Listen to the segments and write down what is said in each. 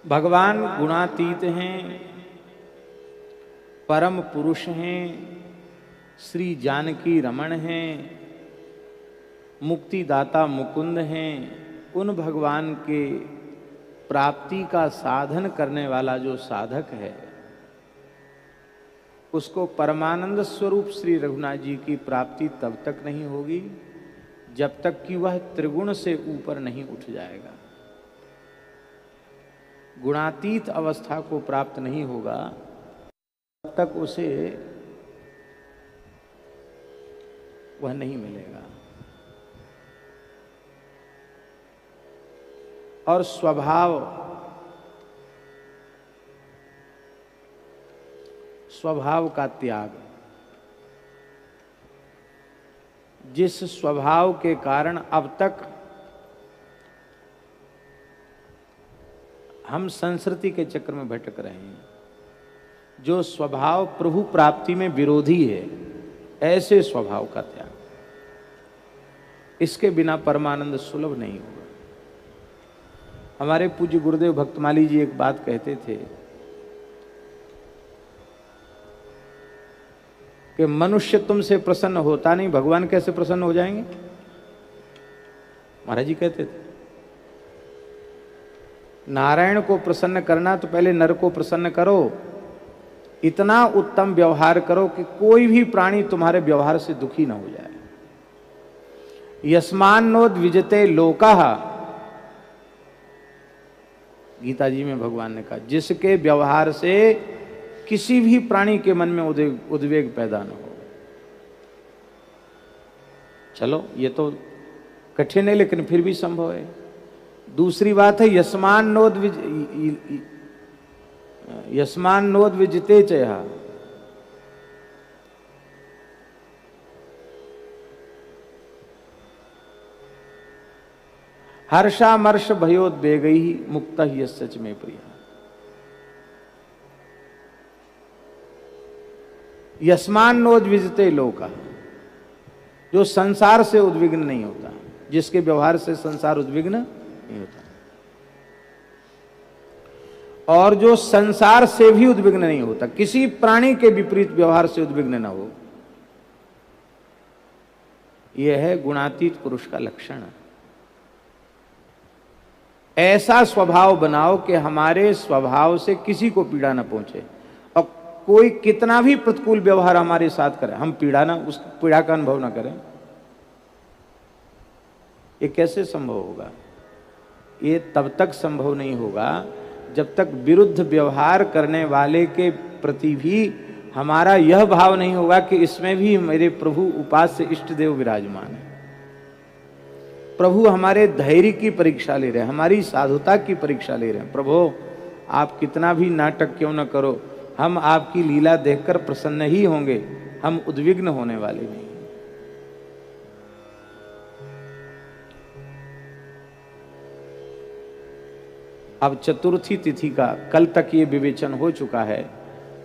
भगवान गुणातीत हैं, परम पुरुष हैं, श्री जानकी रमण हैं, मुक्तिदाता मुकुंद हैं। उन भगवान के प्राप्ति का साधन करने वाला जो साधक है, उसको परमानंद स्वरूप श्री रघुनाथ जी की प्राप्ति तब तक नहीं होगी जब तक कि वह त्रिगुण से ऊपर नहीं उठ जाएगा। गुणातीत अवस्था को प्राप्त नहीं होगा तब तक उसे वह नहीं मिलेगा। और स्वभाव का त्याग, जिस स्वभाव के कारण अब तक हम संस्कृति के चक्र में भटक रहे हैं, जो स्वभाव प्रभु प्राप्ति में विरोधी है, ऐसे स्वभाव का त्याग, इसके बिना परमानंद सुलभ नहीं होगा। हमारे पूज्य गुरुदेव भक्तमाली जी एक बात कहते थे कि मनुष्य तुमसे प्रसन्न होता नहीं, भगवान कैसे प्रसन्न हो जाएंगे। महाराज जी कहते थे नारायण को प्रसन्न करना तो पहले नर को प्रसन्न करो, इतना उत्तम व्यवहार करो कि कोई भी प्राणी तुम्हारे व्यवहार से दुखी ना हो जाए। यस्मान्नोद विजते लोकाः, गीता जी में भगवान ने कहा, जिसके व्यवहार से किसी भी प्राणी के मन में उद्वेग पैदा न हो। चलो ये तो कठिन है लेकिन फिर भी संभव है। दूसरी बात है यस्मान्नोद विजिते चयः, हर्षामर्ष भयोद्वेगैः मुक्तः यस्य च मे प्रियः। यस्मान्नोद विजिते लोकाः, जो संसार से उद्विग्न नहीं होता, जिसके व्यवहार से संसार उद्विग्न नहीं होता, और जो संसार से भी उद्विग्न नहीं होता, किसी प्राणी के विपरीत व्यवहार से उद्विग्न न हो, यह है गुणातीत पुरुष का लक्षण। ऐसा स्वभाव बनाओ कि हमारे स्वभाव से किसी को पीड़ा न पहुंचे, और कोई कितना भी प्रतिकूल व्यवहार हमारे साथ करे, हम उस पीड़ा का अनुभव ना करें। ये कैसे संभव होगा? ये तब तक संभव नहीं होगा जब तक विरुद्ध व्यवहार करने वाले के प्रति भी हमारा यह भाव नहीं होगा कि इसमें भी मेरे प्रभु उपास्य इष्ट देव विराजमान है। प्रभु हमारे धैर्य की परीक्षा ले रहे हैं, हमारी साधुता की परीक्षा ले रहे हैं। प्रभु आप कितना भी नाटक क्यों न करो, हम आपकी लीला देखकर प्रसन्न ही होंगे, हम उद्विग्न होने वाले नहीं। अब चतुर्थी तिथि का, कल तक ये विवेचन हो चुका है,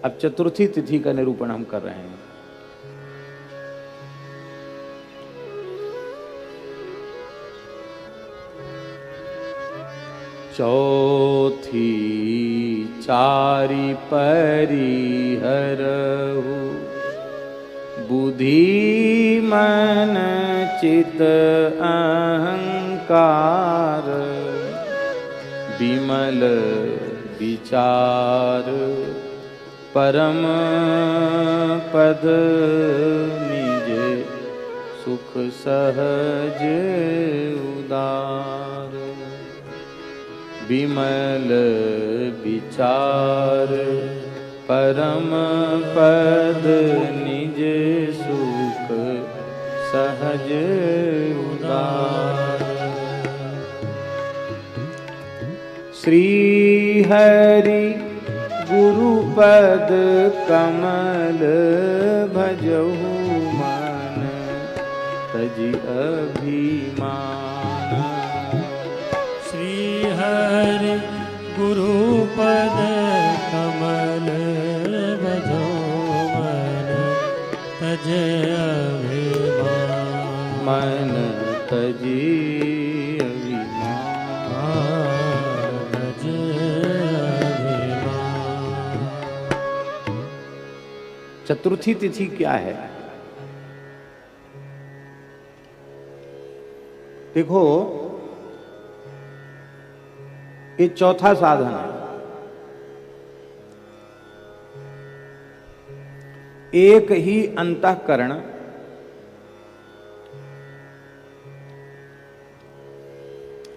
अब चतुर्थी तिथि का निरूपण हम कर रहे हैं। चौथी चारि परिहरहु, बुद्धि मन चित अहंकार, विमल विचार परम पद, निज सुख सहज उदार। विमल विचार परम पद, निज सुख सहज उदार। श्री हरि गुरुपद कमल, भजहु मन तजि अभिमान। श्री हरि गुरुपद कमल, भजहु मन तजि अभिमान। मन तजि चतुर्थी तिथि क्या है? देखो, ये चौथा साधन है। एक ही अंतःकरण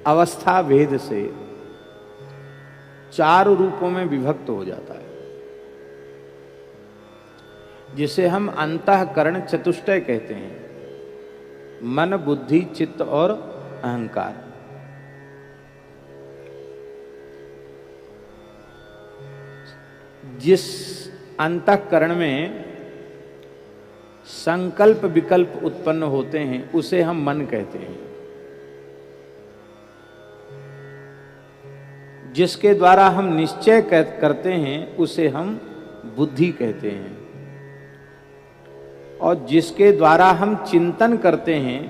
अवस्था भेद से 4 रूपों में विभक्त हो जाता है, जिसे हम अंतःकरण चतुष्टय कहते हैं। मन, बुद्धि, चित्त और अहंकार। जिस अंतःकरण में संकल्प विकल्प उत्पन्न होते हैं उसे हम मन कहते हैं। जिसके द्वारा हम निश्चय करते हैं उसे हम बुद्धि कहते हैं। और जिसके द्वारा हम चिंतन करते हैं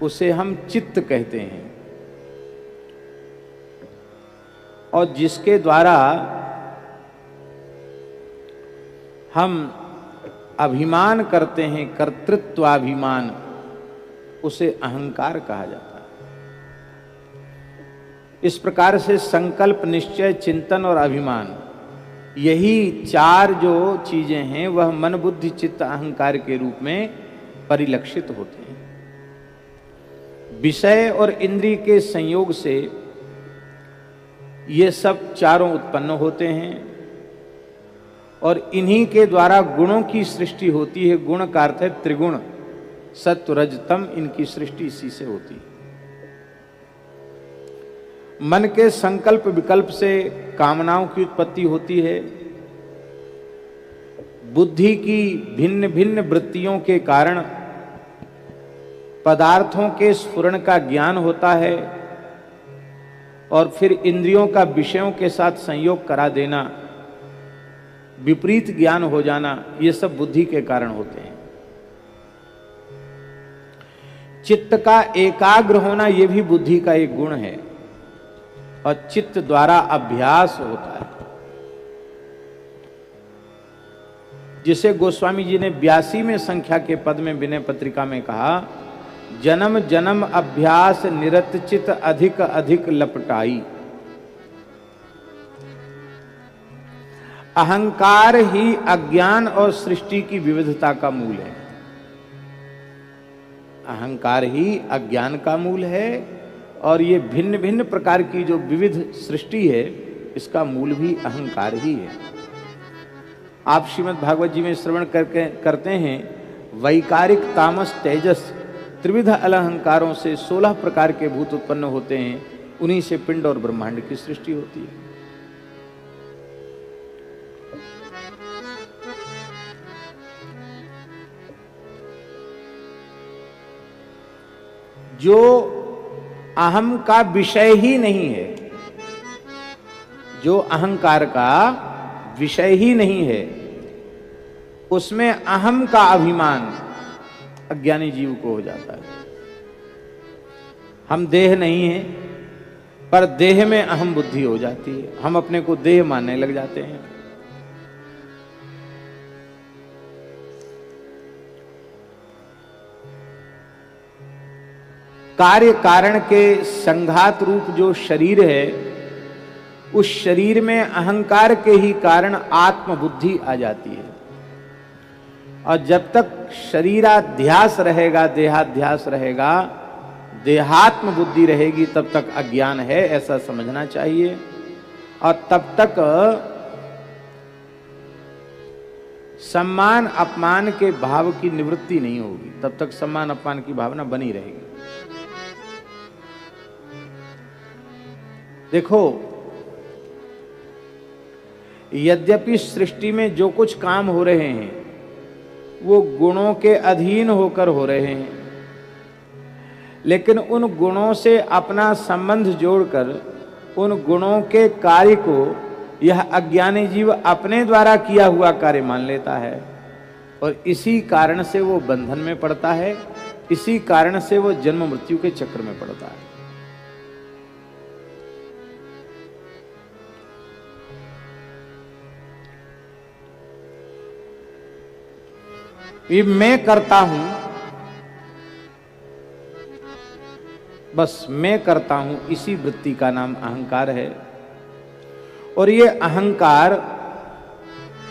उसे हम चित्त कहते हैं। और जिसके द्वारा हम अभिमान करते हैं, कर्तृत्वाभिमान, उसे अहंकार कहा जाता है। इस प्रकार से संकल्प, निश्चय, चिंतन और अभिमान, यही 4 जो चीजें हैं वह मन, बुद्धि, चित्त, अहंकार के रूप में परिलक्षित होते हैं। विषय और इंद्रिय के संयोग से ये सब चारों उत्पन्न होते हैं और इन्हीं के द्वारा गुणों की सृष्टि होती है। गुण का अर्थ है त्रिगुण, सत्व, रज, तम, इनकी सृष्टि इसी से होती है। मन के संकल्प विकल्प से कामनाओं की उत्पत्ति होती है। बुद्धि की भिन्न भिन्न वृत्तियों के कारण पदार्थों के स्फुरण का ज्ञान होता है और फिर इंद्रियों का विषयों के साथ संयोग करा देना, विपरीत ज्ञान हो जाना, ये सब बुद्धि के कारण होते हैं। चित्त का एकाग्र होना यह भी बुद्धि का एक गुण है और चित्त द्वारा अभ्यास होता है, जिसे गोस्वामी जी ने 82वें संख्या के पद में विनय पत्रिका में कहा, जन्म जन्म अभ्यास निरत चित अधिक अधिक लपटाई। अहंकार ही अज्ञान और सृष्टि की विविधता का मूल है। अहंकार ही अज्ञान का मूल है और ये भिन्न भिन्न प्रकार की जो विविध सृष्टि है इसका मूल भी अहंकार ही है। आप श्रीमद् भागवत जी में श्रवण करते हैं, वैकारिक, तामस, तेजस, त्रिविध अलहंकारों से 16 प्रकार के भूत उत्पन्न होते हैं। उन्हीं से पिंड और ब्रह्मांड की सृष्टि होती है। जो अहम का विषय ही नहीं है, जो अहंकार का विषय ही नहीं है, उसमें अहम का अभिमान अज्ञानी जीव को हो जाता है। हम देह नहीं हैं, पर देह में अहम बुद्धि हो जाती है। हम अपने को देह मानने लग जाते हैं। कार्य कारण के संघात रूप जो शरीर है, उस शरीर में अहंकार के ही कारण आत्मबुद्धि आ जाती है। और जब तक शरीराध्यास रहेगा, देहाध्यास रहेगा, देहात्म बुद्धि रहेगी, तब तक अज्ञान है, ऐसा समझना चाहिए। और तब तक सम्मान अपमान के भाव की निवृत्ति नहीं होगी, तब तक सम्मान अपमान की भावना बनी रहेगी। देखो, यद्यपि सृष्टि में जो कुछ काम हो रहे हैं वो गुणों के अधीन होकर हो रहे हैं, लेकिन उन गुणों से अपना संबंध जोड़कर उन गुणों के कार्य को यह अज्ञानी जीव अपने द्वारा किया हुआ कार्य मान लेता है और इसी कारण से वो बंधन में पड़ता है, इसी कारण से वो जन्म मृत्यु के चक्र में पड़ता है। ये मैं करता हूं, बस मैं करता हूं, इसी वृत्ति का नाम अहंकार है। और ये अहंकार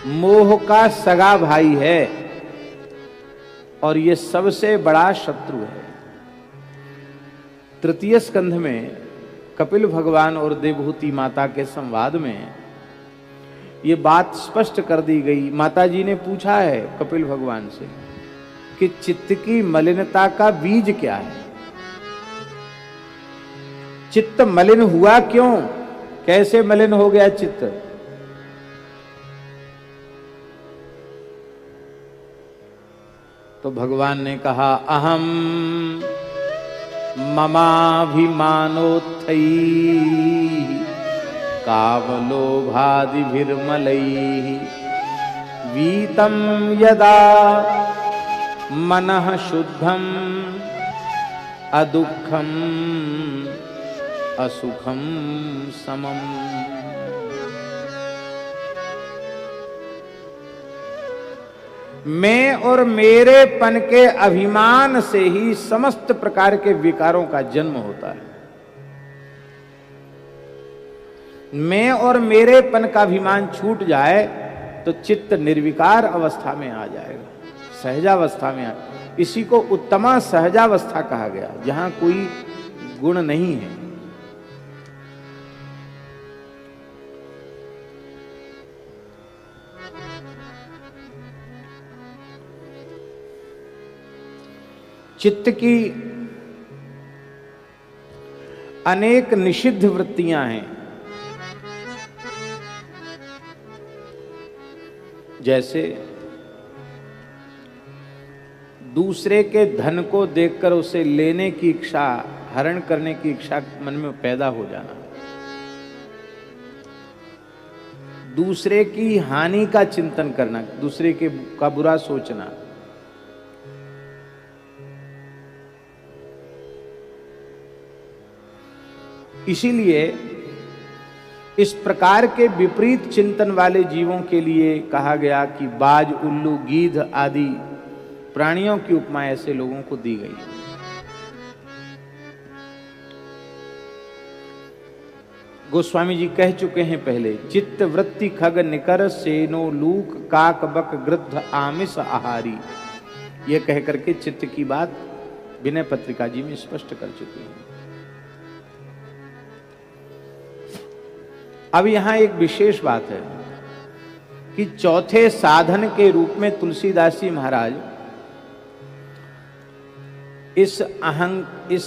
मोह का सगा भाई है और ये सबसे बड़ा शत्रु है। तृतीय स्कंध में कपिल भगवान और देवहूति माता के संवाद में ये बात स्पष्ट कर दी गई। माता जी ने पूछा है कपिल भगवान से कि चित्त की मलिनता का बीज क्या है, चित्त मलिन हुआ क्यों, कैसे मलिन हो गया चित्त। तो भगवान ने कहा अहम ममाभिमानोत्थै कामलोभादिभिर्मलैः वीतं यदा मनः शुद्धं अदुःखम् असुखम समम। मैं और मेरेपन के अभिमान से ही समस्त प्रकार के विकारों का जन्म होता है। मैं और मेरेपन का अभिमान छूट जाए तो चित्त निर्विकार अवस्था में आ जाएगा, सहजावस्था में आ। इसी को उत्तमा सहजावस्था कहा गया, जहां कोई गुण नहीं है। चित्त की अनेक निषिद्ध वृत्तियां हैं, जैसे दूसरे के धन को देखकर उसे लेने की इच्छा, हरण करने की इच्छा मन में पैदा हो जाना, दूसरे की हानि का चिंतन करना, दूसरे के का बुरा सोचना, इसीलिए इस प्रकार के विपरीत चिंतन वाले जीवों के लिए कहा गया कि बाज, उल्लू, गीध आदि प्राणियों की उपमा ऐसे लोगों को दी गई। गोस्वामी जी कह चुके हैं पहले, चित्त वृत्ति खग निकर सेनो लूक काक बक गृद्ध आमिष आहारी, ये कह करके चित्त की बात विनय पत्रिका जी में स्पष्ट कर चुके हैं। अब यहां एक विशेष बात है कि चौथे साधन के रूप में तुलसीदास जी महाराज इस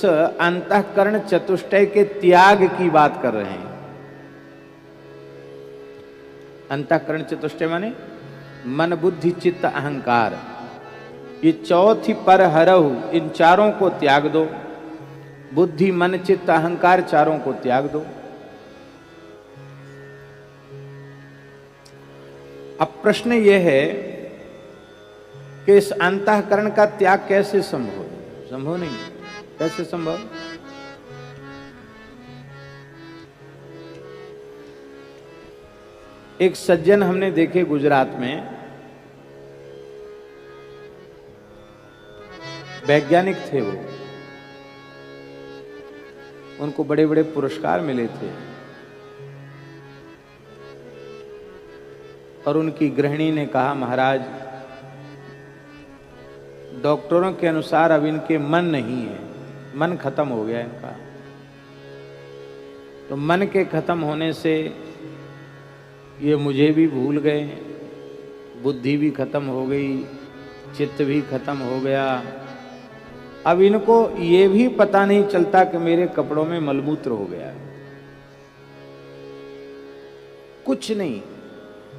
अंतःकरण चतुष्टय के त्याग की बात कर रहे हैं। अंतःकरण चतुष्टय माने मन, बुद्धि, चित्त, अहंकार, ये चौथी पर हरहु, इन चारों को त्याग दो। बुद्धि, मन, चित्त, अहंकार, चारों को त्याग दो। अब प्रश्न यह है कि इस अंतःकरण का त्याग कैसे संभव है? संभव नहीं। कैसे संभव? एक सज्जन हमने देखे गुजरात में, वैज्ञानिक थे वो, उनको बड़े बड़े पुरस्कार मिले थे और उनकी गृहिणी ने कहा, महाराज डॉक्टरों के अनुसार अब इनके मन नहीं है, मन खत्म हो गया इनका। तो मन के खत्म होने से ये मुझे भी भूल गए, बुद्धि भी खत्म हो गई, चित्त भी खत्म हो गया। अब इनको ये भी पता नहीं चलता कि मेरे कपड़ों में मलमूत्र हो गया। कुछ नहीं,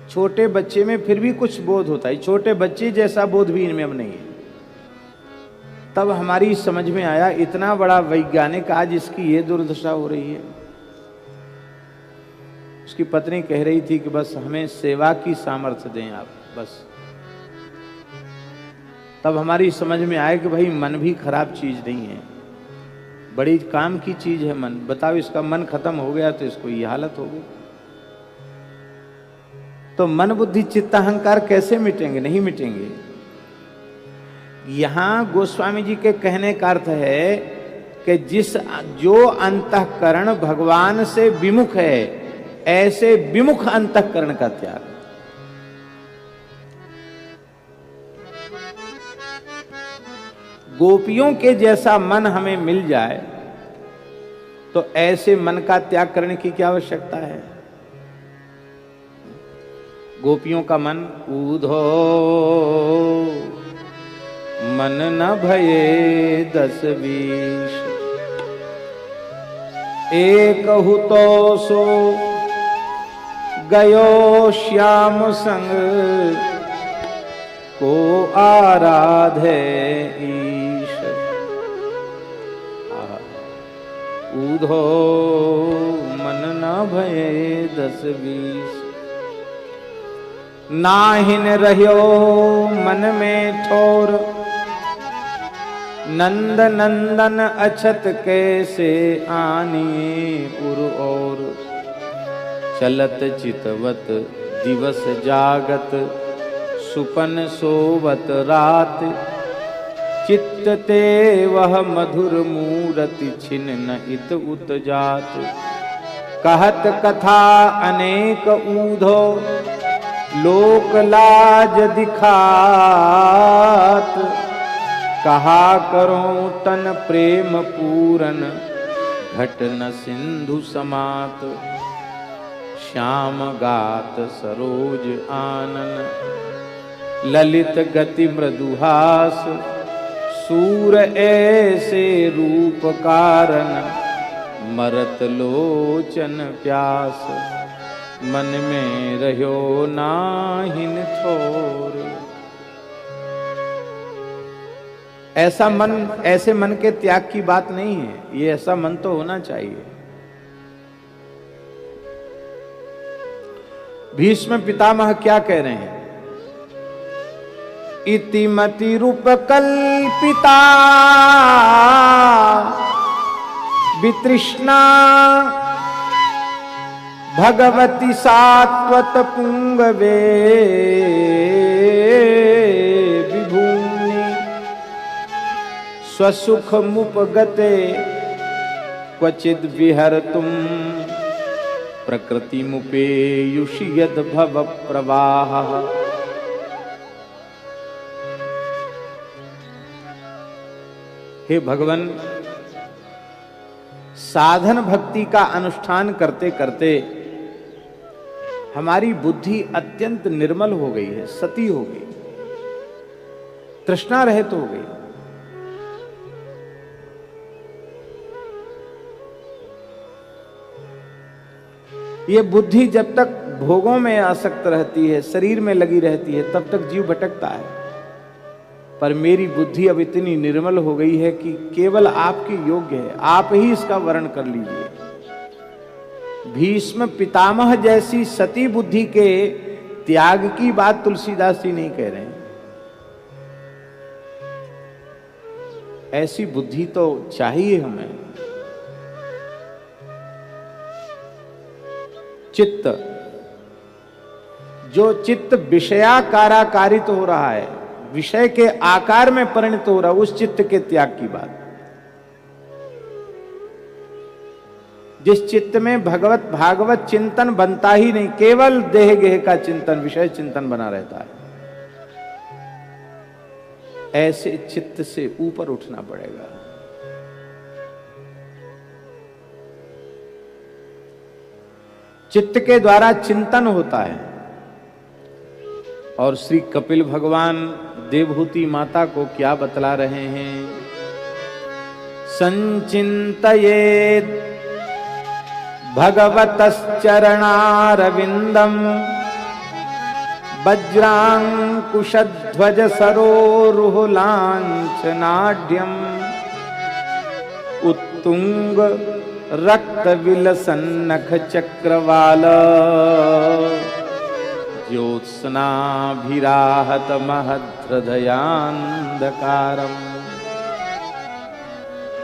छोटे बच्चे में फिर भी कुछ बोध होता है, छोटे बच्चे जैसा बोध भी इनमें अब नहीं है। तब हमारी समझ में आया, इतना बड़ा वैज्ञानिक आज इसकी ये दुर्दशा हो रही है। उसकी पत्नी कह रही थी कि बस हमें सेवा की सामर्थ्य दें आप, बस। तब हमारी समझ में आया कि भाई मन भी खराब चीज नहीं है, बड़ी काम की चीज है मन। बताओ, इसका मन खत्म हो गया तो इसको ये हालत हो गई। तो मन, बुद्धि, चित्त, अहंकार कैसे मिटेंगे? नहीं मिटेंगे। यहां गोस्वामी जी के कहने का अर्थ है कि जो अंतःकरण भगवान से विमुख है, ऐसे विमुख अंतःकरण का त्याग। गोपियों के जैसा मन हमें मिल जाए तो ऐसे मन का त्याग करने की क्या आवश्यकता है। गोपियों का मन ऊधो मन न भये 10-20, एक हुतो सो गयो श्याम संग, को आराधे ईश। ऊधो मन न भये 10-20, नाहिन रह्यो मन में ठोर, नंद नंदन अछत कैसे आनिए उर और। चलत चितवत दिवस जागत, सुपन सोवत रात, चित्त ते वह मधुर मूरति छिन्न इत उत जात। कहत कथा अनेक ऊधो, लोक लाज दिखात, कहा करो तन प्रेम पूरन, घट न सिंधु समात। श्याम गात सरोज आनन, ललित गति मृदुहास, सूर ऐसे रूप कारण, मरत लोचन प्यास। मन में रह्यो नाहिन ठोर। ऐसा मन, ऐसे मन के त्याग की बात नहीं है, ये ऐसा मन तो होना चाहिए। भीष्म पितामह क्या कह रहे हैं? इति मति रूप कल्पिता वितृष्णा, भगवती सात्वत पुंगवे विभूनि। स्वसुख मुपगते क्वचिद विहरतुम, प्रकृति मुपेयुषि यद भव प्रवाह। हे भगवान, साधन भक्ति का अनुष्ठान करते करते हमारी बुद्धि अत्यंत निर्मल हो गई है, सती हो गई, तृष्णा रहित हो गई। ये बुद्धि जब तक भोगों में आसक्त रहती है, शरीर में लगी रहती है, तब तक जीव भटकता है। पर मेरी बुद्धि अब इतनी निर्मल हो गई है कि केवल आपके योग्य है, आप ही इसका वर्ण कर लीजिए। भीष्म पितामह जैसी सती बुद्धि के त्याग की बात तुलसीदास जी नहीं कह रहे हैं। ऐसी बुद्धि तो चाहिए हमें। चित्त, जो चित्त विषयाकाराकारित हो रहा है, विषय के आकार में परिणत हो रहा है, उस चित्त के त्याग की बात। जिस चित्त में भगवत भागवत चिंतन बनता ही नहीं, केवल देह गेह का चिंतन, विषय चिंतन बना रहता है, ऐसे चित्त से ऊपर उठना पड़ेगा। चित्त के द्वारा चिंतन होता है। और श्री कपिल भगवान देवहूति माता को क्या बतला रहे हैं? संचिंतयेत् भगवतश्चरणारविंदम, वज्रांकुशध्वज सरोरुहलांछनाढ्यम, उत्तुंग रक्त विलसन्नख चक्रवाल, ज्योत्स्नाभिराहत महद्हृदयान्धकारम।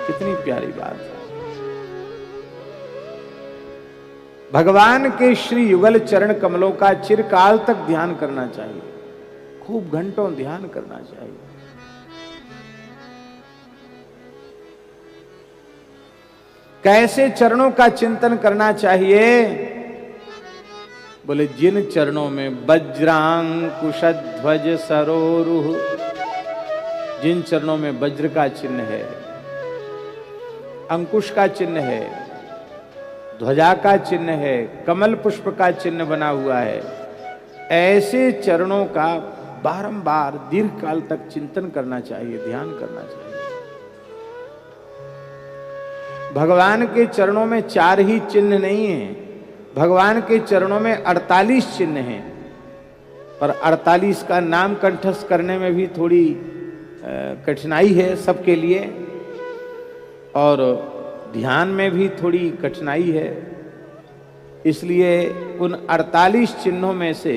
कितनी प्यारी बात है। भगवान के श्री युगल चरण कमलों का चिरकाल तक ध्यान करना चाहिए, खूब घंटों ध्यान करना चाहिए। कैसे चरणों का चिंतन करना चाहिए? बोले जिन चरणों में वज्रांकुश ध्वज सरोरुह, जिन चरणों में वज्र का चिन्ह है, अंकुश का चिन्ह है, ध्वजा का चिन्ह है, कमल पुष्प का चिन्ह बना हुआ है, ऐसे चरणों का बारंबार दीर्घ काल तक चिंतन करना चाहिए, ध्यान करना चाहिए। भगवान के चरणों में 4 ही चिन्ह नहीं है, भगवान के चरणों में 48 चिन्ह हैं, पर 48 का नाम कंठस्थ करने में भी थोड़ी कठिनाई है सबके लिए, और ध्यान में भी थोड़ी कठिनाई है। इसलिए उन 48 चिन्हों में से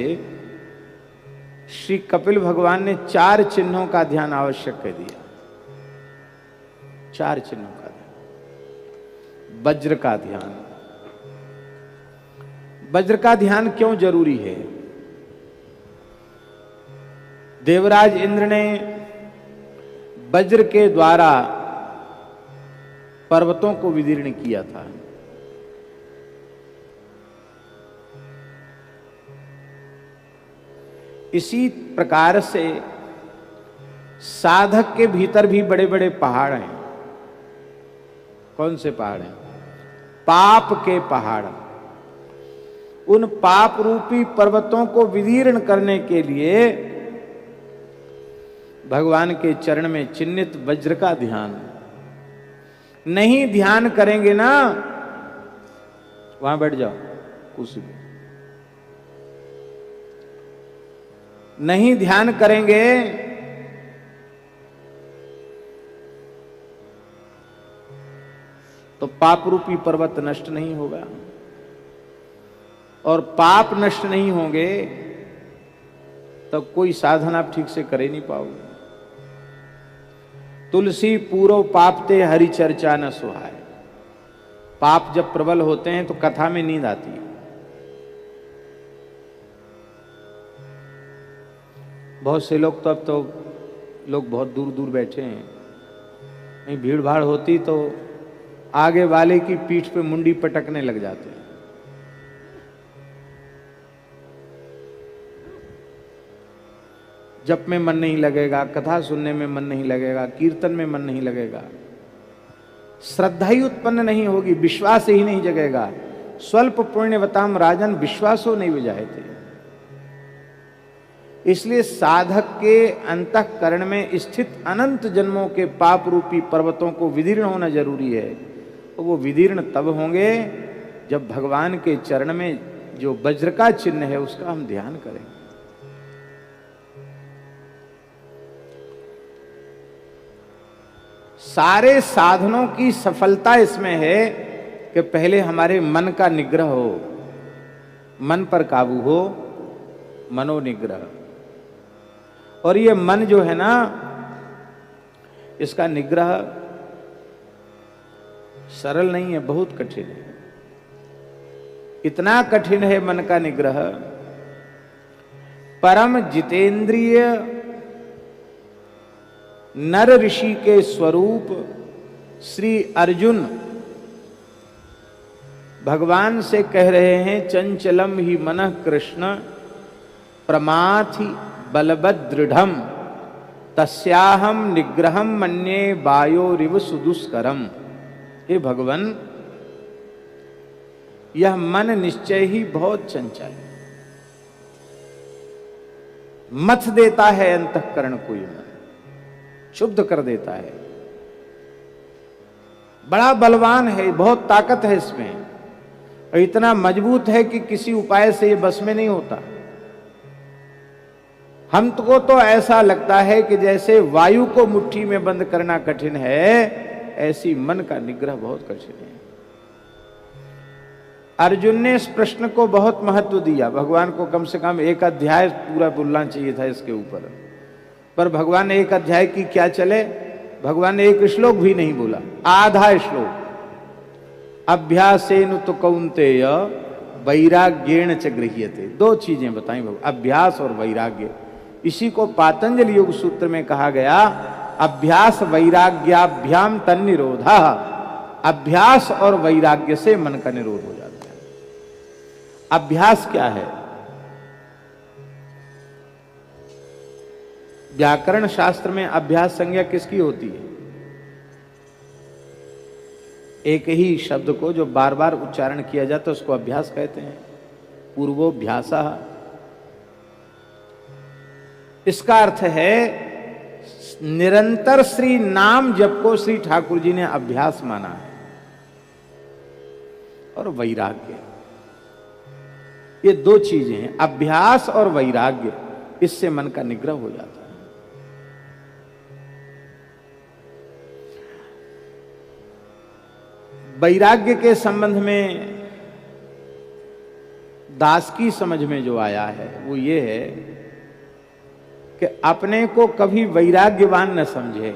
श्री कपिल भगवान ने 4 चिन्हों का ध्यान आवश्यक कर दिया। 4 चिन्हों का ध्यान। वज्र का ध्यान। वज्र का ध्यान क्यों जरूरी है? देवराज इंद्र ने वज्र के द्वारा पर्वतों को विदीर्ण किया था। इसी प्रकार से साधक के भीतर भी बड़े बड़े पहाड़ हैं। कौन से पहाड़ हैं? पाप के पहाड़। उन पाप रूपी पर्वतों को विदीर्ण करने के लिए भगवान के चरण में चिन्हित वज्र का ध्यान। नहीं ध्यान करेंगे ना, वहां बैठ जाओ कुर्सी पे, नहीं ध्यान करेंगे तो पाप रूपी पर्वत नष्ट नहीं होगा, और पाप नष्ट नहीं होंगे तो कोई साधन आप ठीक से कर ही नहीं पाओगे। तुलसी पूरो पापते हरि चर्चा न सुहाए। पाप जब प्रबल होते हैं तो कथा में नींद आती है। बहुत से लोग तो अब तो लोग बहुत दूर दूर बैठे हैं, नहीं भीड़ भाड़ होती तो आगे वाले की पीठ पे मुंडी पटकने लग जाते हैं। जप में मन नहीं लगेगा, कथा सुनने में मन नहीं लगेगा, कीर्तन में मन नहीं लगेगा, श्रद्धा ही उत्पन्न नहीं होगी, विश्वास ही नहीं जगेगा। स्वल्प पुण्यवताम राजन विश्वासो नहीं विजायते। इसलिए साधक के अंतःकरण में स्थित अनंत जन्मों के पाप रूपी पर्वतों को विदीर्ण होना जरूरी है। तो वो विदीर्ण तब होंगे जब भगवान के चरण में जो वज्र का चिन्ह है उसका हम ध्यान करें। सारे साधनों की सफलता इसमें है कि पहले हमारे मन का निग्रह हो, मन पर काबू हो, मनोनिग्रह। और ये मन जो है ना, इसका निग्रह सरल नहीं है, बहुत कठिन है। इतना कठिन है मन का निग्रह। परम जितेंद्रिय नर ऋषि के स्वरूप श्री अर्जुन भगवान से कह रहे हैं, चंचलम ही मनः कृष्ण प्रमाथि बलवदृढ़ तस्याहम निग्रहम मन्ये वायोरिव सुदुष्करम। हे भगवान, यह मन निश्चय ही बहुत चंचल है, मथ देता है अंतःकरण को, ये मन शुद्ध कर देता है, बड़ा बलवान है, बहुत ताकत है इसमें, और इतना मजबूत है कि किसी उपाय से ये बस में नहीं होता। हमको तो ऐसा लगता है कि जैसे वायु को मुट्ठी में बंद करना कठिन है, ऐसी मन का निग्रह बहुत कठिन है। अर्जुन ने इस प्रश्न को बहुत महत्व दिया। भगवान को कम से कम 1 अध्याय पूरा बोलना चाहिए था इसके ऊपर, पर भगवान ने 1 अध्याय की क्या चले, भगवान ने 1 श्लोक भी नहीं बोला, आधा श्लोक। अभ्यासेन तो कौन्तेय वैराग्येण च गृह्यते। 2 चीजें बताई भगवान, अभ्यास और वैराग्य। इसी को पातंजलि योग सूत्र में कहा गया, अभ्यास वैराग्याभ्याम तन्निरोधः अभ्यास और वैराग्य से मन का निरोध हो जाता है। अभ्यास क्या है? व्याकरण शास्त्र में अभ्यास संज्ञा किसकी होती है? एक ही शब्द को जो बार बार उच्चारण किया जाता है उसको अभ्यास कहते हैं। पूर्वोभ्यासः। इसका अर्थ है निरंतर श्री नाम जप को श्री ठाकुर जी ने अभ्यास माना है। और वैराग्य, ये दो चीजें हैं, अभ्यास और वैराग्य, इससे मन का निग्रह हो जाता है। वैराग्य के संबंध में दास की समझ में जो आया है वो ये है कि अपने को कभी वैराग्यवान न समझे।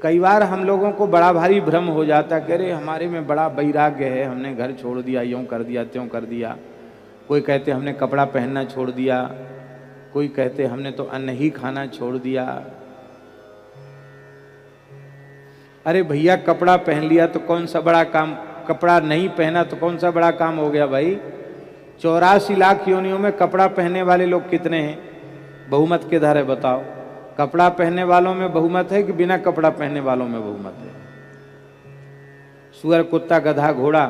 कई बार हम लोगों को बड़ा भारी भ्रम हो जाता कि अरे हमारे में बड़ा वैराग्य है, हमने घर छोड़ दिया, यूं कर दिया, त्यों कर दिया। कोई कहते हमने कपड़ा पहनना छोड़ दिया, कोई कहते हमने तो अन्न ही खाना छोड़ दिया। अरे भैया कपड़ा पहन लिया तो कौन सा बड़ा काम, कपड़ा नहीं पहना तो कौन सा बड़ा काम हो गया भाई? 84 लाख योनियों में कपड़ा पहनने वाले लोग कितने हैं? बहुमत किधर है बताओ? कपड़ा पहनने वालों में बहुमत है कि बिना कपड़ा पहनने वालों में बहुमत है? सुअर, कुत्ता, गधा, घोड़ा,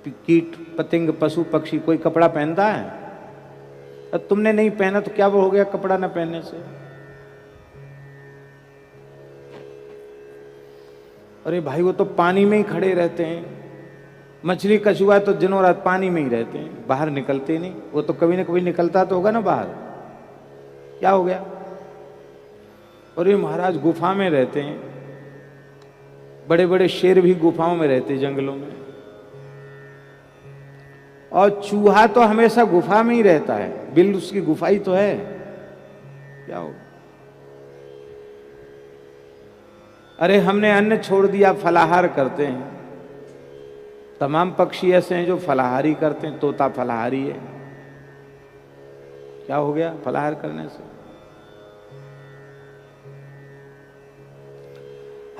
कीट, पतंग, पशु, पक्षी, कोई कपड़ा पहनता है? अब तुमने नहीं पहना तो क्या वो हो गया कपड़ा न पहनने से? अरे भाई वो तो पानी में ही खड़े रहते हैं। मछली, कछुआ तो दिनों रात पानी में ही रहते हैं, बाहर निकलते नहीं। वो तो कभी ना कभी निकलता तो होगा ना बाहर, क्या हो गया? और ये महाराज गुफा में रहते हैं, बड़े बड़े शेर भी गुफाओं में रहते, जंगलों में। और चूहा तो हमेशा गुफा में ही रहता है, बिल उसकी गुफा ही तो है, क्या होगा? अरे हमने अन्न छोड़ दिया, फलाहार करते हैं। तमाम पक्षी ऐसे हैं जो फलाहारी करते हैं, तोता फलाहारी है, क्या हो गया फलाहार करने से?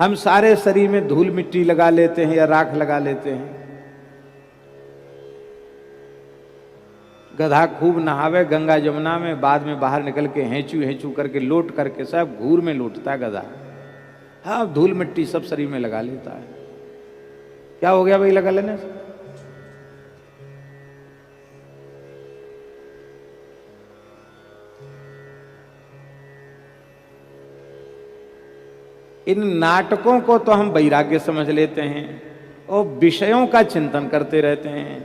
हम सारे शरीर में धूल मिट्टी लगा लेते हैं या राख लगा लेते हैं। गधा खूब नहावे गंगा जमुना में, बाद में बाहर निकल के हेंचू हेंचू करके लोट करके सब घूर में लूटता है गधा। हाँ, धूल मिट्टी सब शरीर में लगा लेता है, क्या हो गया भाई लगा लेने से? इन नाटकों को तो हम वैराग्य समझ लेते हैं और विषयों का चिंतन करते रहते हैं।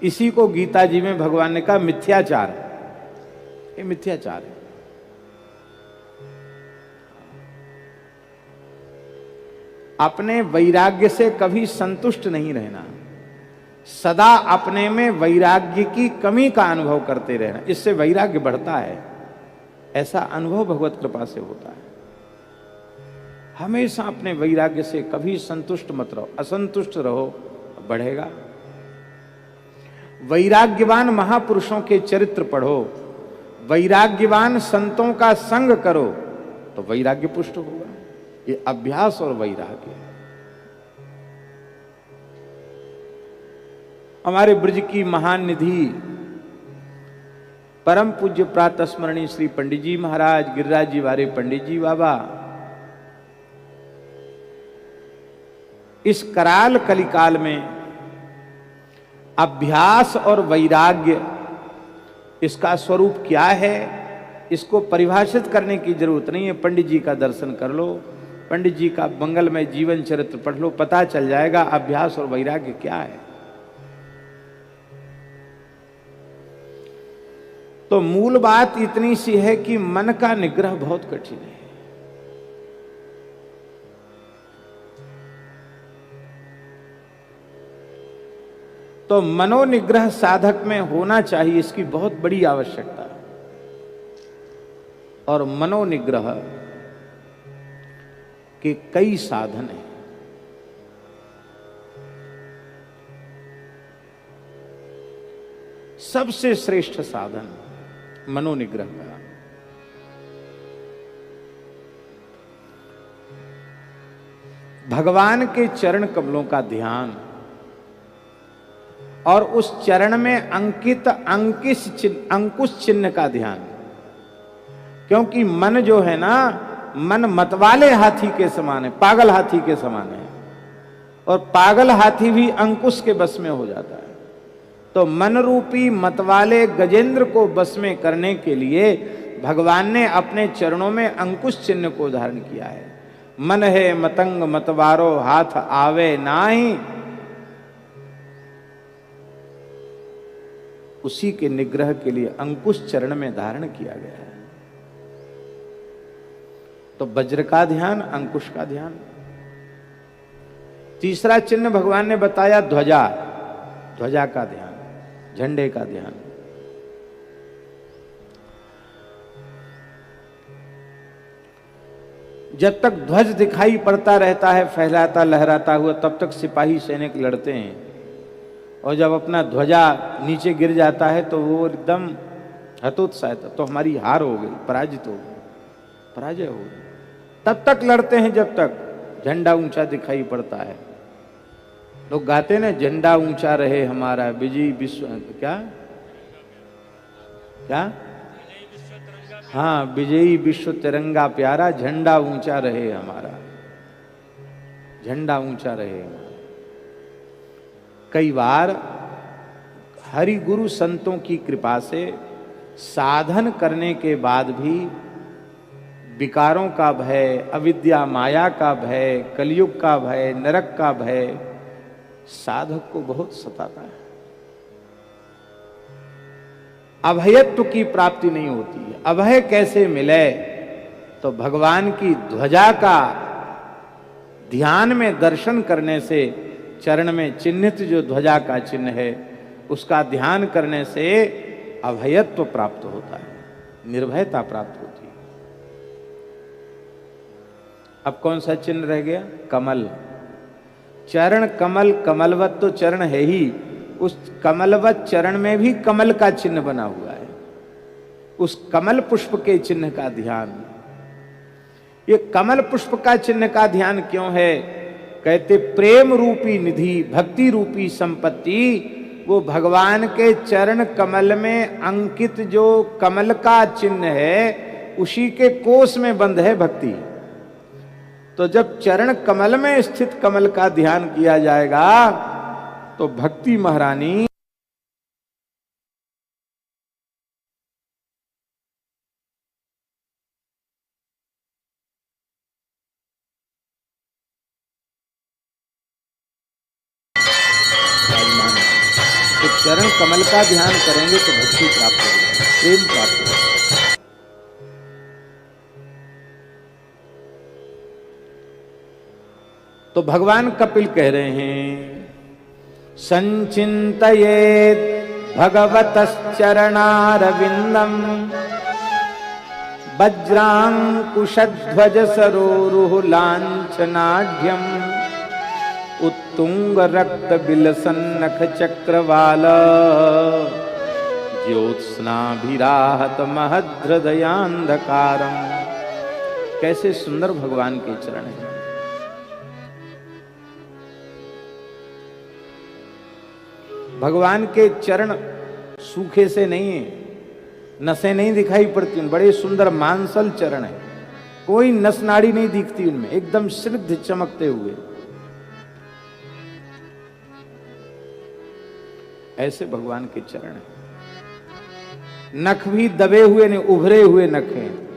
इसी को गीता जी में भगवान ने कहा मिथ्याचार, ये मिथ्याचार है। अपने वैराग्य से कभी संतुष्ट नहीं रहना, सदा अपने में वैराग्य की कमी का अनुभव करते रहना, इससे वैराग्य बढ़ता है। ऐसा अनुभव भगवत कृपा से होता है। हमेशा अपने वैराग्य से कभी संतुष्ट मत रहो, असंतुष्ट रहो, बढ़ेगा। वैराग्यवान महापुरुषों के चरित्र पढ़ो, वैराग्यवान संतों का संग करो तो वैराग्य पुष्ट होगा। ये अभ्यास और वैराग्य। हमारे ब्रज की महान निधि परम पूज्य प्रातः स्मरणीय श्री पंडित जी महाराज, गिरिराज जी वारे पंडित जी बाबा, इस कराल कलिकाल में अभ्यास और वैराग्य इसका स्वरूप क्या है, इसको परिभाषित करने की जरूरत नहीं है। पंडित जी का दर्शन कर लो, पंडित जी का मंगलमय जीवन चरित्र पढ़ लो, पता चल जाएगा अभ्यास और वैराग्य क्या है। तो मूल बात इतनी सी है कि मन का निग्रह बहुत कठिन है। तो मनोनिग्रह साधक में होना चाहिए, इसकी बहुत बड़ी आवश्यकता है। और मनोनिग्रह के कई साधन हैं। सबसे श्रेष्ठ साधन मनोनिग्रह का भगवान के चरण कमलों का ध्यान और उस चरण में अंकित अंकुश चिन्ह का ध्यान। क्योंकि मन जो है ना, मन मतवाले हाथी के समान है, पागल हाथी के समान है, और पागल हाथी भी अंकुश के बस में हो जाता है। तो मन रूपी मतवाले गजेंद्र को बस में करने के लिए भगवान ने अपने चरणों में अंकुश चिन्ह को धारण किया है। मन है मतंग मतवारो हाथ आवे नाही, उसी के निग्रह के लिए अंकुश चरण में धारण किया गया है। तो वज्र का ध्यान, अंकुश का ध्यान। तीसरा चिन्ह भगवान ने बताया ध्वजा, ध्वजा का ध्यान, झंडे का ध्यान। जब तक ध्वज दिखाई पड़ता रहता है फहलाता लहराता हुआ, तब तक सिपाही सैनिक लड़ते हैं, और जब अपना ध्वजा नीचे गिर जाता है तो वो एकदम हतोत्साहित, तो हमारी हार हो गई, पराजित हो गई, पराजय हो गई। तब तक लड़ते हैं जब तक झंडा ऊंचा दिखाई पड़ता है। लोग गाते हैं ना, झंडा ऊंचा रहे हमारा विजयी विश्व, क्या क्या, हाँ, विजयी विश्व तिरंगा प्यारा, झंडा ऊंचा रहे हमारा, झंडा ऊंचा रहे हमारा। कई बार हरि गुरु संतों की कृपा से साधन करने के बाद भी विकारों का भय, अविद्या माया का भय, कलयुग का भय, नरक का भय साधक को बहुत सताता है। अभयत्व की प्राप्ति नहीं होती है। अभय कैसे मिले? तो भगवान की ध्वजा का ध्यान में दर्शन करने से, चरण में चिन्हित जो ध्वजा का चिन्ह है उसका ध्यान करने से अभयत्व प्राप्त होता है, निर्भयता प्राप्त होती है। अब कौन सा चिन्ह रह गया? कमल। चरण कमल, कमलवत तो चरण है ही, उस कमलवत चरण में भी कमल का चिन्ह बना हुआ है, उस कमल पुष्प के चिन्ह का ध्यान। ये कमल पुष्प का चिन्ह का ध्यान क्यों है? कहते प्रेम रूपी निधि, भक्ति रूपी संपत्ति, वो भगवान के चरण कमल में अंकित जो कमल का चिन्ह है उसी के कोष में बंद है भक्ति। तो जब चरण कमल में स्थित कमल का ध्यान किया जाएगा तो भक्ति महारानी तो चरण कमल का ध्यान करेंगे तो भक्ति प्राप्त होगी, प्रेम प्राप्त होगा। तो भगवान कपिल कह रहे हैं, संचिन्तयेत् भगवतश्चरणारविन्दम् वज्रांकुशध्वज सरोरुह लांछनाढ्यम् उत्तुंग रक्त बिलसन्नख चक्रवाल ज्योत्स्नाभिराहत महद्रदयान्धकारम। कैसे सुंदर भगवान के चरण हैं। भगवान के चरण सूखे से नहीं है, नसें नहीं दिखाई पड़ती, बड़े सुंदर मांसल चरण है, कोई नस नाड़ी नहीं दिखती उनमें, एकदम स्निग्ध चमकते हुए। ऐसे भगवान के चरण हैं। नख भी दबे हुए नहीं, उभरे हुए नख हैं।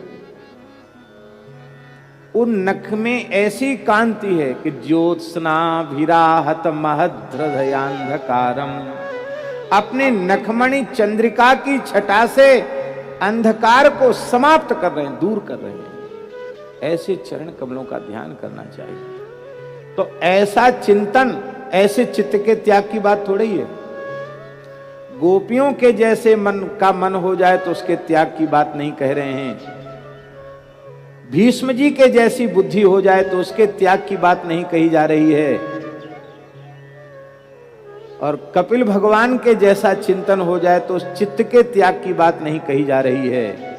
उन नख में ऐसी कांति है कि ज्योत्स्नाभिराहत महद्रदयान्धकारम, अपने नखमणि चंद्रिका की छटा से अंधकार को समाप्त कर रहे हैं, दूर कर रहे हैं। ऐसे चरण कमलों का ध्यान करना चाहिए। तो ऐसा चिंतन, ऐसे चित्त के त्याग की बात थोड़ी है। गोपियों के जैसे मन का मन हो जाए तो उसके त्याग की बात नहीं कह रहे हैं। भीष्म जी के जैसी बुद्धि हो जाए तो उसके त्याग की बात नहीं कही जा रही है। और कपिल भगवान के जैसा चिंतन हो जाए तो उस चित्त के त्याग की बात नहीं कही जा रही है।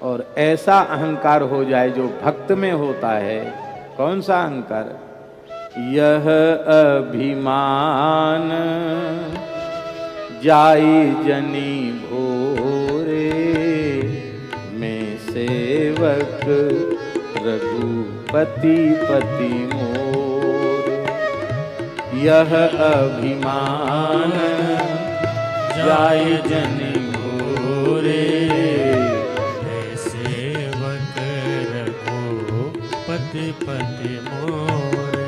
और ऐसा अहंकार हो जाए जो भक्त में होता है, कौन सा अहंकार? यह अभिमान जाई जनी भोरे, मैं सेवक रघुपति पति मोरे। यह अभिमान जाई जनी भोरे, मैं सेवक रघुपति पति मोरे।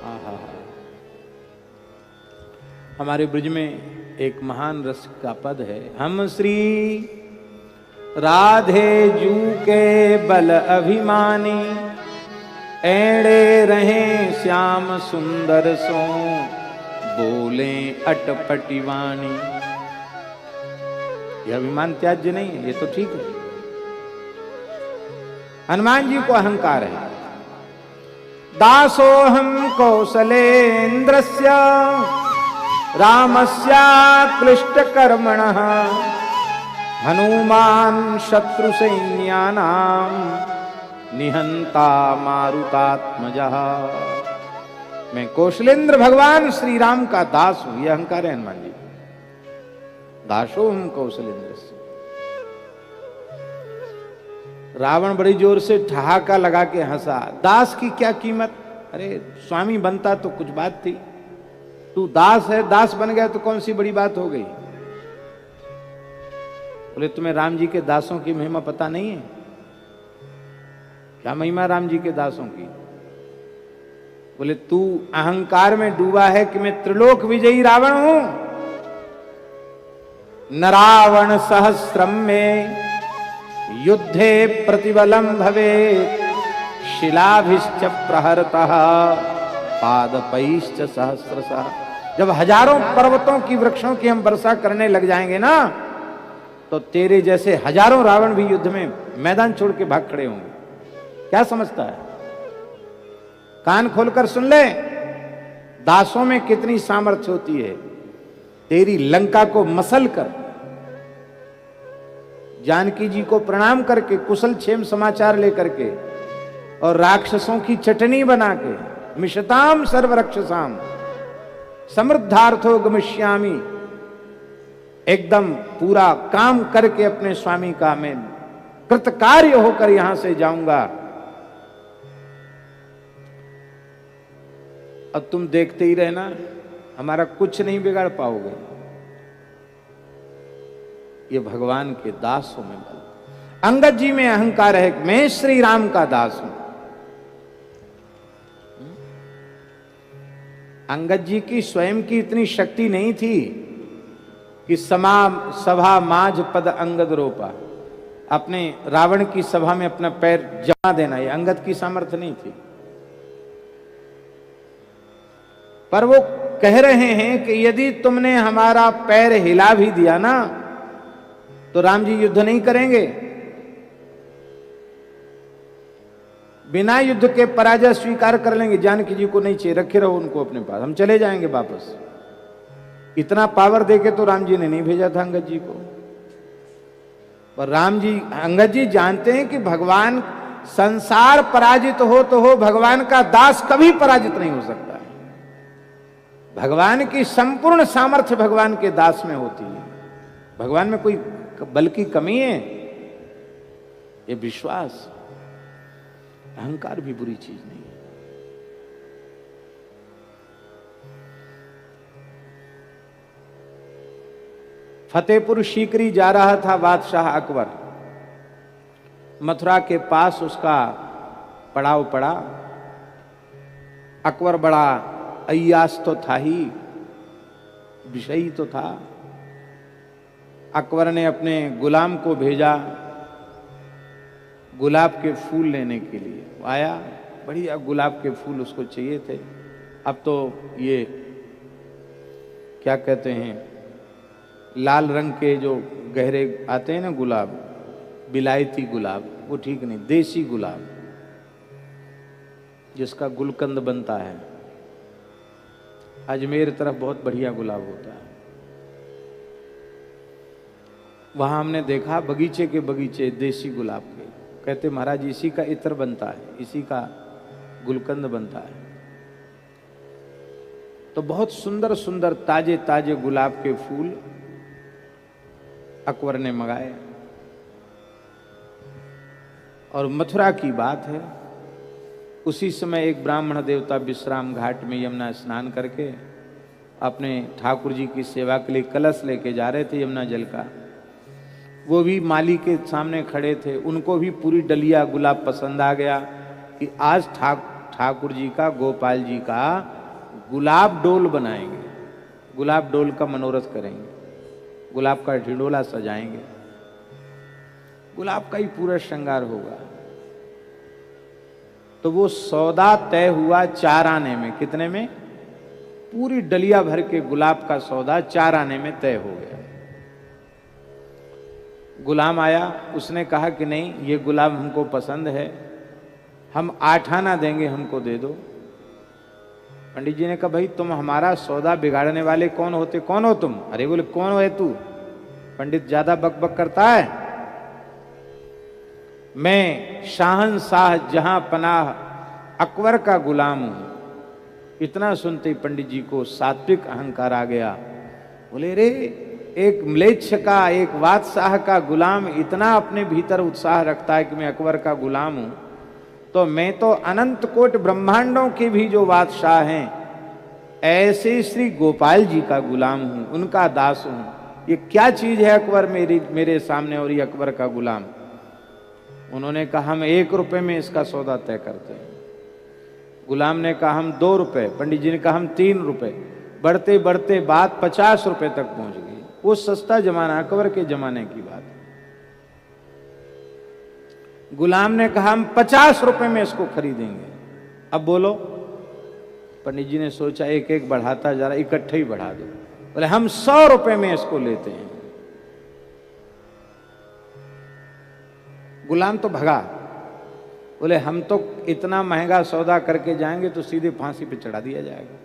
आहा, हमारे ब्रज में एक महान रस का पद है। हम श्री राधे जू के बल अभिमानी, एड़े रहे श्याम सुंदर सो, बोले अटपटी वाणी। यह अभिमान त्याज्य नहीं है, ये तो ठीक है। हनुमान जी को अहंकार है। दासोहम कौशलेन्द्रस्य रामस्या क्लिष्ट कर्मणः, हनुमान शत्रु सैन्यानाम निहंता मारुतात्मजः। मैं कौशलेंद्र भगवान श्री राम का दास हूं, यह अहंकार है हनुमान जी। दासोहम कौशलेंद्र से। रावण बड़ी जोर से ठहाका लगा के हंसा, दास की क्या कीमत? अरे स्वामी बनता तो कुछ बात थी, तू दास है, दास बन गया तो कौन सी बड़ी बात हो गई? बोले तुम्हें राम जी के दासों की महिमा पता नहीं है? क्या महिमा राम जी के दासों की? बोले तू अहंकार में डूबा है कि मैं त्रिलोक विजयी रावण हूं। न रावण सहस्रम में युद्धे प्रतिबलम भवे, शिलाभिश्च प्रहरतः पादपैश्च सहस्रशः। जब हजारों पर्वतों की वृक्षों की हम वर्षा करने लग जाएंगे ना, तो तेरे जैसे हजारों रावण भी युद्ध में मैदान छोड़ के भाग खड़े होंगे। क्या समझता है? कान खोलकर सुन ले, दासों में कितनी सामर्थ्य होती है। तेरी लंका को मसल कर, जानकी जी को प्रणाम करके, कुशल क्षेम समाचार लेकर के, और राक्षसों की चटनी बना के, मिशताम सर्वरक्षसाम समृद्धार्थो गमिष्यामि, एकदम पूरा काम करके अपने स्वामी का मैं कृतकार्य होकर यहां से जाऊंगा। अब तुम देखते ही रहना, हमारा कुछ नहीं बिगाड़ पाओगे। ये भगवान के दासों में बल। अंगद जी में अहंकार है कि मैं श्री राम का दास हूं। अंगद जी की स्वयं की इतनी शक्ति नहीं थी कि सभा माझ पद अंगद रोपा, अपने रावण की सभा में अपना पैर जमा देना, ये अंगद की सामर्थ्य नहीं थी। पर वो कह रहे हैं कि यदि तुमने हमारा पैर हिला भी दिया ना, तो राम जी युद्ध नहीं करेंगे। बिना युद्ध के पराजय स्वीकार कर लेंगे। जानकी जी को नहीं चाहिए, रखे रहो उनको अपने पास, हम चले जाएंगे वापस। इतना पावर देके तो राम जी ने नहीं भेजा था अंगद जी को। पर राम जी, अंगद जी जानते हैं कि भगवान, संसार पराजित हो तो हो, भगवान का दास कभी पराजित नहीं हो सकता है। भगवान की संपूर्ण सामर्थ्य भगवान के दास में होती है। भगवान में कोई बल की कमी है? ये विश्वास, अहंकार भी बुरी चीज नहीं है। फतेहपुर सीकरी जा रहा था बादशाह अकबर। मथुरा के पास उसका पड़ाव पड़ा। अकबर बड़ा अय्यास तो था ही, विषयी तो था। अकबर ने अपने गुलाम को भेजा गुलाब के फूल लेने के लिए। आया, बढ़िया गुलाब के फूल उसको चाहिए थे। अब तो ये क्या कहते हैं, लाल रंग के जो गहरे आते हैं ना गुलाब, बिलायती गुलाब, वो ठीक नहीं, देसी गुलाब जिसका गुलकंद बनता है। अजमेर तरफ बहुत बढ़िया गुलाब होता है। वहां हमने देखा बगीचे के बगीचे देसी गुलाब के। कहते महाराज इसी का इत्र बनता है, इसी का गुलकंद बनता है। तो बहुत सुंदर सुंदर ताजे ताजे गुलाब के फूल अकबर ने मंगाए। और मथुरा की बात है, उसी समय एक ब्राह्मण देवता विश्राम घाट में यमुना स्नान करके अपने ठाकुर जी की सेवा के लिए कलश लेके जा रहे थे यमुना जल का। वो भी माली के सामने खड़े थे, उनको भी पूरी डलिया गुलाब पसंद आ गया कि आज ठाकुर जी का, गोपाल जी का गुलाब डोल बनाएंगे, गुलाब डोल का मनोरथ करेंगे, गुलाब का ढिंडोला सजाएंगे, गुलाब का ही पूरा श्रृंगार होगा। तो वो सौदा तय हुआ 4 आने में। कितने में? पूरी डलिया भर के गुलाब का सौदा 4 आने में तय हो गया। गुलाम आया, उसने कहा कि नहीं ये गुलाब हमको पसंद है, हम 8 आना देंगे, हमको दे दो। पंडित जी ने कहा भाई तुम हमारा सौदा बिगाड़ने वाले कौन होते, कौन हो तुम? अरे बोले कौन है तू? पंडित ज्यादा बकबक करता है। मैं शाहनशाह जहां पनाह अकबर का गुलाम हूं। इतना सुनते ही पंडित जी को सात्विक अहंकार आ गया। बोले रे, एक म्लेच्छ का, एक बादशाह का गुलाम इतना अपने भीतर उत्साह रखता है कि मैं अकबर का गुलाम हूं, तो मैं तो अनंत कोट ब्रह्मांडों के भी जो बादशाह हैं ऐसे श्री गोपाल जी का गुलाम हूं, उनका दास हूं। ये क्या चीज है अकबर मेरे सामने, और ये अकबर का गुलाम? उन्होंने कहा हम 1 रुपए में इसका सौदा तय करते हैं। गुलाम ने कहा हम 2 रुपए, पंडित जी ने कहा हम 3 रुपए। बढ़ते बढ़ते बात 50 रुपए तक पहुंच गई। वो सस्ता जमाना, अकबर के जमाने की बात। गुलाम ने कहा हम 50 रुपए में इसको खरीदेंगे। अब बोलो। पंडित जी ने सोचा एक एक बढ़ाता जा रहा, इकट्ठे ही बढ़ा दो। बोले हम 100 रुपए में इसको लेते हैं। गुलाम तो भगा। बोले हम तो इतना महंगा सौदा करके जाएंगे तो सीधे फांसी पे चढ़ा दिया जाएगा,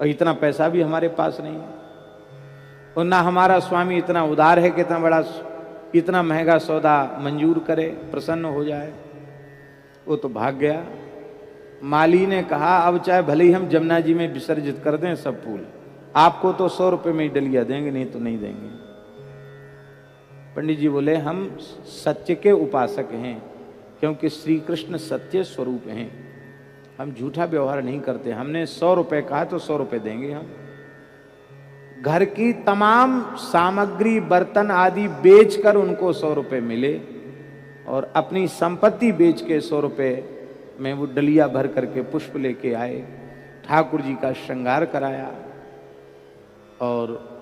और इतना पैसा भी हमारे पास नहीं है, और ना हमारा स्वामी इतना उदार है कि इतना महंगा सौदा मंजूर करे, प्रसन्न हो जाए। वो तो भाग गया। माली ने कहा अब चाहे भले ही हम जमुना जी में विसर्जित कर दें सब फूल, आपको तो 100 रुपए में ही डलिया देंगे, नहीं तो नहीं देंगे। पंडित जी बोले हम सत्य के उपासक हैं, क्योंकि श्री कृष्ण सत्य स्वरूप हैं, हम झूठा व्यवहार नहीं करते। हमने 100 रुपए कहा तो 100 रुपए देंगे। हम घर की तमाम सामग्री, बर्तन आदि बेचकर उनको 100 रुपए मिले, और अपनी संपत्ति बेच के 100 रुपए में वो डलिया भर करके पुष्प लेके आए, ठाकुर जी का श्रृंगार कराया। और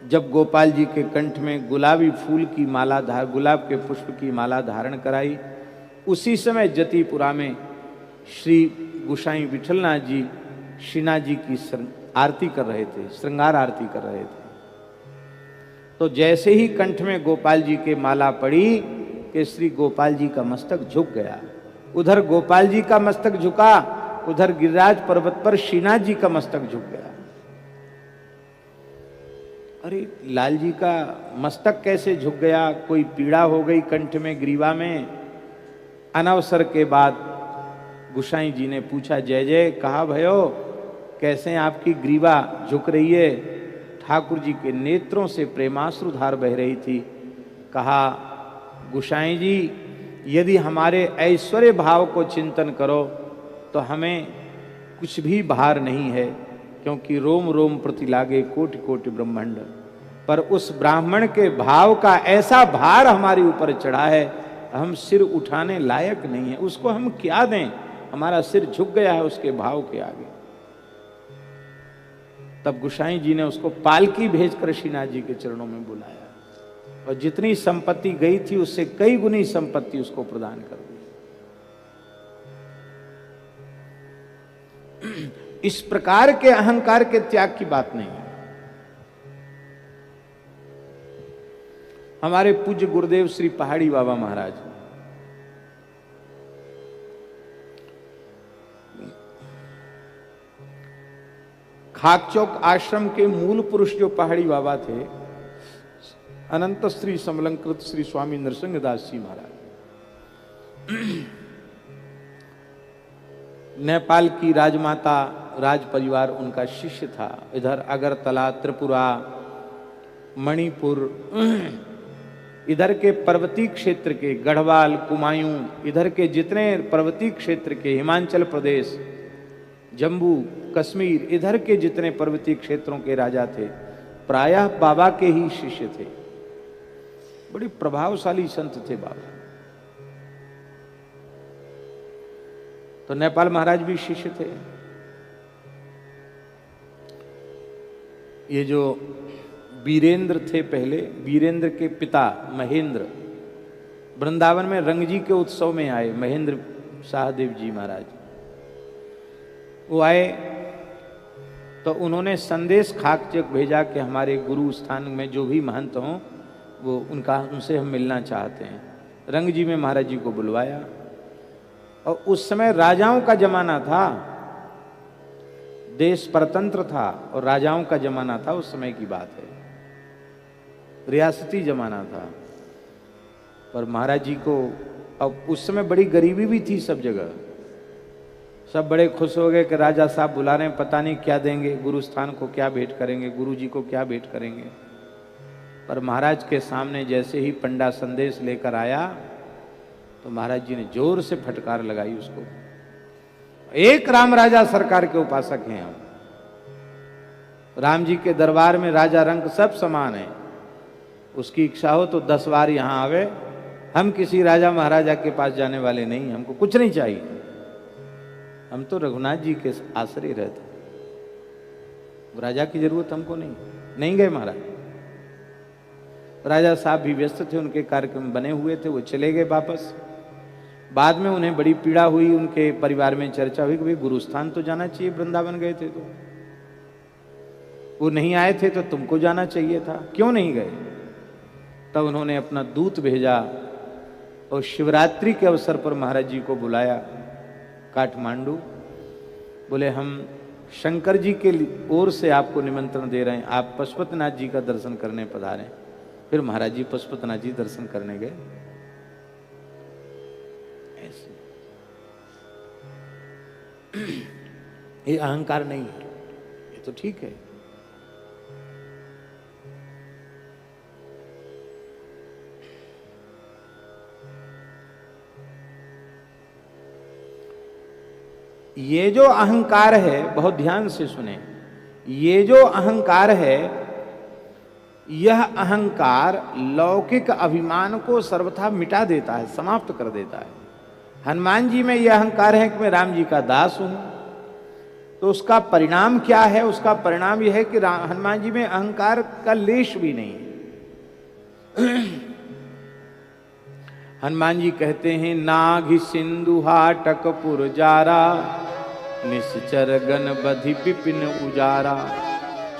जब गोपाल जी के कंठ में गुलाबी फूल की माला गुलाब के पुष्प की माला धारण कराई, उसी समय जतिपुरा में श्री गोसाई विठलनाथ जी श्रीनाथ जी की आरती कर रहे थे, श्रृंगार आरती कर रहे थे। तो जैसे ही कंठ में गोपाल जी के माला पड़ी कि श्री गोपाल जी का मस्तक झुक गया। उधर गोपाल जी का मस्तक झुका, उधर गिरिराज पर्वत पर श्रीनाथ जी का मस्तक झुक गया। अरे लाल जी का मस्तक कैसे झुक गया? कोई पीड़ा हो गई कंठ में, ग्रीवा में? अनवसर के बाद गोसाई जी ने पूछा, जय जय, कहा भयो कैसे आपकी ग्रीवा झुक रही है? ठाकुर जी के नेत्रों से प्रेमाश्रुधार बह रही थी। कहा गोसाई जी, यदि हमारे ऐश्वर्य भाव को चिंतन करो तो हमें कुछ भी भार नहीं है, क्योंकि रोम रोम प्रति लागे कोटि कोटि ब्रह्मांड। पर उस ब्राह्मण के भाव का ऐसा भार हमारे ऊपर चढ़ा है, हम सिर उठाने लायक नहीं है। उसको हम क्या दें? हमारा सिर झुक गया है उसके भाव के आगे। तब गोसाई जी ने उसको पालकी भेजकर श्रीनाथ जी के चरणों में बुलाया, और जितनी संपत्ति गई थी उससे कई गुनी संपत्ति उसको प्रदान कर दी। इस प्रकार के अहंकार के त्याग की बात नहीं है। हमारे पूज्य गुरुदेव श्री पहाड़ी बाबा महाराज, खाकचौक आश्रम के मूल पुरुष जो पहाड़ी बाबा थे, अनंत श्री समलंकृत श्री स्वामी नृसिंहदास जी महाराज। नेपाल की राजमाता, राज परिवार उनका शिष्य था। इधर अगरतला, त्रिपुरा, मणिपुर, इधर के पर्वतीय क्षेत्र के गढ़वाल, कुमायूं, इधर के जितने पर्वतीय क्षेत्र के, हिमाचल प्रदेश, जम्मू, कश्मीर, इधर के जितने पर्वतीय क्षेत्रों के राजा थे, प्रायः बाबा के ही शिष्य थे। बड़ी प्रभावशाली संत थे बाबा। तो नेपाल महाराज भी शिष्य थे। ये जो वीरेंद्र थे पहले, वीरेंद्र के पिता महेंद्र वृंदावन में रंगजी के उत्सव में आए। महेंद्र शाहदेव जी महाराज वो आए तो उन्होंने संदेश खाक चेक भेजा कि हमारे गुरु स्थान में जो भी महंत हों वो उनसे हम मिलना चाहते हैं। रंगजी में महाराज जी को बुलवाया। और उस समय राजाओं का जमाना था, देश परतंत्र था और राजाओं का जमाना था। उस समय की बात है, रियासती जमाना था। पर महाराज जी को, अब उस समय बड़ी गरीबी भी थी सब जगह। सब बड़े खुश हो गए कि राजा साहब बुला रहे हैं, पता नहीं क्या देंगे, गुरु स्थान को क्या भेंट करेंगे, गुरु जी को क्या भेंट करेंगे। पर महाराज के सामने जैसे ही पंडा संदेश लेकर आया तो महाराज जी ने जोर से फटकार लगाई उसको। एक राम राजा सरकार के उपासक हैं हम। राम जी के दरबार में राजा रंग सब समान है। उसकी इच्छा हो तो 10 बार यहां आवे। हम किसी राजा महाराजा के पास जाने वाले नहीं, हमको कुछ नहीं चाहिए। हम तो रघुनाथ जी के आश्रय रहते, राजा की जरूरत हमको नहीं गए महाराज। राजा साहब भी व्यस्त थे, उनके कार्यक्रम बने हुए थे, वो चले गए वापस। बाद में उन्हें बड़ी पीड़ा हुई, उनके परिवार में चर्चा हुई कि भाई गुरुस्थान तो जाना चाहिए, वृंदावन गए थे तो वो नहीं आए थे तो तुमको जाना चाहिए था, क्यों नहीं गए। तब उन्होंने अपना दूत भेजा और शिवरात्रि के अवसर पर महाराज जी को बुलाया काठमांडू। बोले हम शंकर जी के ओर से आपको निमंत्रण दे रहे हैं, आप पशुपतिनाथ जी का दर्शन करने पधारें। फिर महाराज जी पशुपतिनाथ जी दर्शन करने गए। ऐसे ये अहंकार नहीं है, ये तो ठीक है। ये जो अहंकार है, बहुत ध्यान से सुने, ये जो अहंकार है, यह अहंकार लौकिक अभिमान को सर्वथा मिटा देता है, समाप्त कर देता है। हनुमान जी में यह अहंकार है कि मैं राम जी का दास हूं, तो उसका परिणाम क्या है? उसका परिणाम यह है कि हनुमान जी में अहंकार का लेश भी नहीं है। हनुमान जी कहते हैं, नाघि सिंधु हाटकपुर जारा, निश्चर गण बधि विपिन उजारा,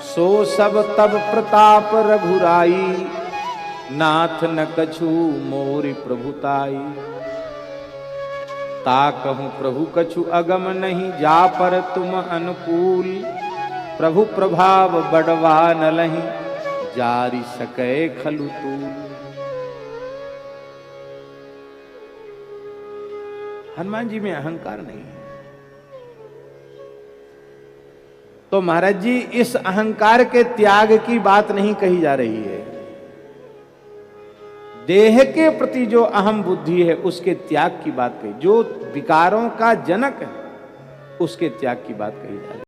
सो सब तब प्रताप रघुराई, नाथ न कछु मोरि प्रभुताई। ताकहु प्रभु कछु अगम नहीं, जा पर तुम अनुकूल, प्रभु प्रभाव बड़वा न लही, जारी सकै खलु तूल। हनुमान जी में अहंकार नहीं है। तो महाराज जी इस अहंकार के त्याग की बात नहीं कही जा रही है, देह के प्रति जो अहम बुद्धि है उसके त्याग की बात कही, जो विकारों का जनक है उसके त्याग की बात कही जा रही है।